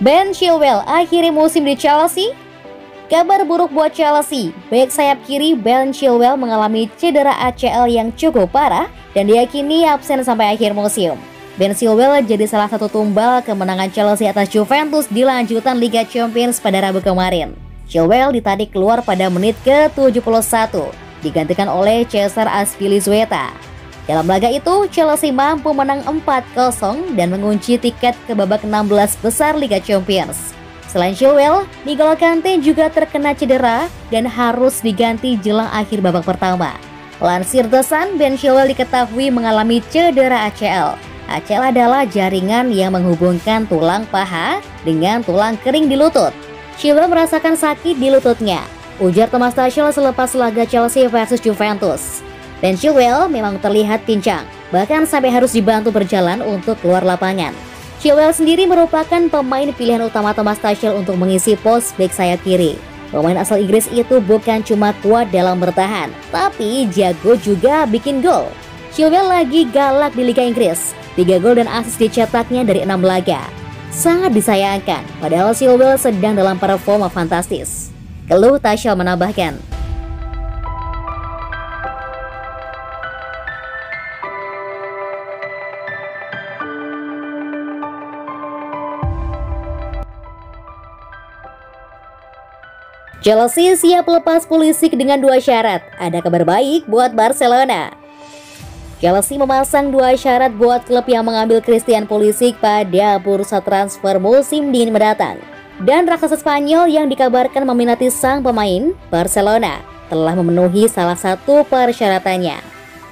Ben Chilwell akhiri musim di Chelsea. Kabar buruk buat Chelsea, bek sayap kiri Ben Chilwell mengalami cedera ACL yang cukup parah dan diyakini absen sampai akhir musim. Ben Chilwell jadi salah satu tumbal kemenangan Chelsea atas Juventus di lanjutan Liga Champions pada Rabu kemarin. Chilwell ditarik keluar pada menit ke-71, digantikan oleh Cesar Azpilicueta. Dalam laga itu, Chelsea mampu menang 4-0 dan mengunci tiket ke babak 16 besar Liga Champions. Selain Chilwell, N'Golo Kante juga terkena cedera dan harus diganti jelang akhir babak pertama. Lansir The Sun, Ben Chilwell diketahui mengalami cedera ACL. ACL adalah jaringan yang menghubungkan tulang paha dengan tulang kering di lutut. Chilwell merasakan sakit di lututnya, ujar Thomas Tuchel selepas laga Chelsea versus Juventus. Ben Chilwell memang terlihat pincang, bahkan sampai harus dibantu berjalan untuk keluar lapangan. Chilwell sendiri merupakan pemain pilihan utama Thomas Tuchel untuk mengisi pos bek sayap kiri. Pemain asal Inggris itu bukan cuma kuat dalam bertahan, tapi jago juga bikin gol. Chilwell lagi galak di Liga Inggris, 3 gol dan assist dicetaknya dari 6 laga. Sangat disayangkan, padahal Chilwell sedang dalam performa fantastis. Keluh Tuchel menambahkan. Chelsea siap lepas Pulisic dengan 2 syarat. Ada kabar baik buat Barcelona. Chelsea memasang 2 syarat buat klub yang mengambil Christian Pulisic pada bursa transfer musim dingin mendatang. Dan raksasa Spanyol yang dikabarkan meminati sang pemain, Barcelona, telah memenuhi salah satu persyaratannya.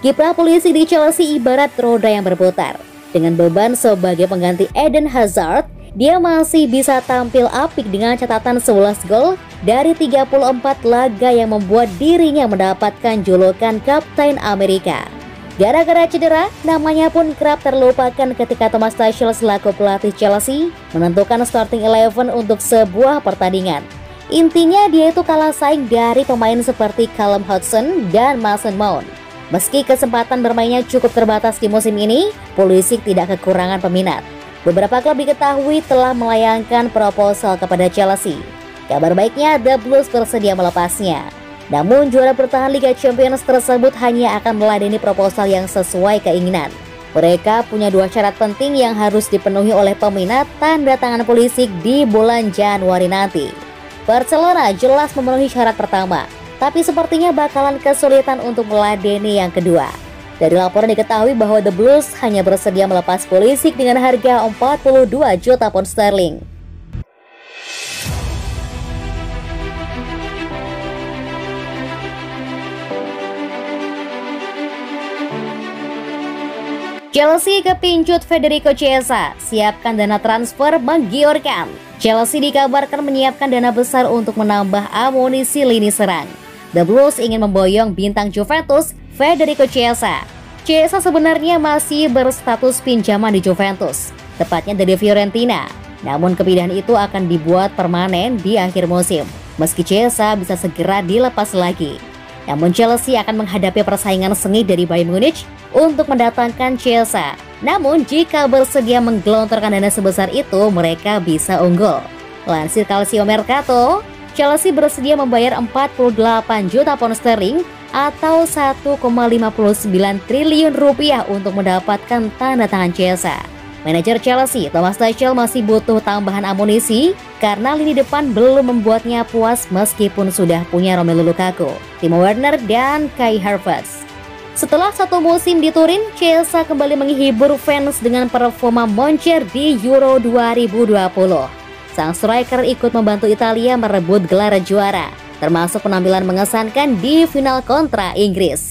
Kiprah Pulisic di Chelsea ibarat roda yang berputar. Dengan beban sebagai pengganti Eden Hazard, dia masih bisa tampil apik dengan catatan 11 gol dari 34 laga yang membuat dirinya mendapatkan julukan Kapten Amerika. Gara-gara cedera, namanya pun kerap terlupakan ketika Thomas Tuchel selaku pelatih Chelsea menentukan starting 11 untuk sebuah pertandingan. Intinya dia itu kalah saing dari pemain seperti Callum Hudson dan Mason Mount. Meski kesempatan bermainnya cukup terbatas di musim ini, Pulisic tidak kekurangan peminat. Beberapa klub diketahui telah melayangkan proposal kepada Chelsea. Kabar baiknya, The Blues bersedia melepasnya. Namun juara bertahan Liga Champions tersebut hanya akan meladeni proposal yang sesuai keinginan. Mereka punya 2 syarat penting yang harus dipenuhi oleh peminat tanda tangan Pulisic di bulan Januari nanti. Barcelona jelas memenuhi syarat pertama, tapi sepertinya bakalan kesulitan untuk meladeni yang kedua. Dari laporan diketahui bahwa The Blues hanya bersedia melepas Pulisic dengan harga 42 juta pound sterling. Chelsea kepincut Federico Chiesa, siapkan dana transfer menggiurkan. Chelsea dikabarkan menyiapkan dana besar untuk menambah amunisi lini serang. The Blues ingin memboyong bintang Juventus Federico Chiesa. Chiesa sebenarnya masih berstatus pinjaman di Juventus, tepatnya dari Fiorentina. Namun kepindahan itu akan dibuat permanen di akhir musim, meski Chiesa bisa segera dilepas lagi. Namun Chelsea akan menghadapi persaingan sengit dari Bayern Munich untuk mendatangkan Chiesa. Namun jika bersedia menggelontorkan dana sebesar itu, mereka bisa unggul. Lansir Calcio Mercato, Chelsea bersedia membayar 48 juta pound sterling atau 1,59 triliun rupiah untuk mendapatkan tanda tangan Chiesa. Manajer Chelsea, Thomas Tuchel, masih butuh tambahan amunisi karena lini depan belum membuatnya puas meskipun sudah punya Romelu Lukaku, Timo Werner, dan Kai Havertz. Setelah 1 musim di Turin, Chiesa kembali menghibur fans dengan performa moncer di Euro 2020. Sang striker ikut membantu Italia merebut gelar juara, termasuk penampilan mengesankan di final kontra Inggris.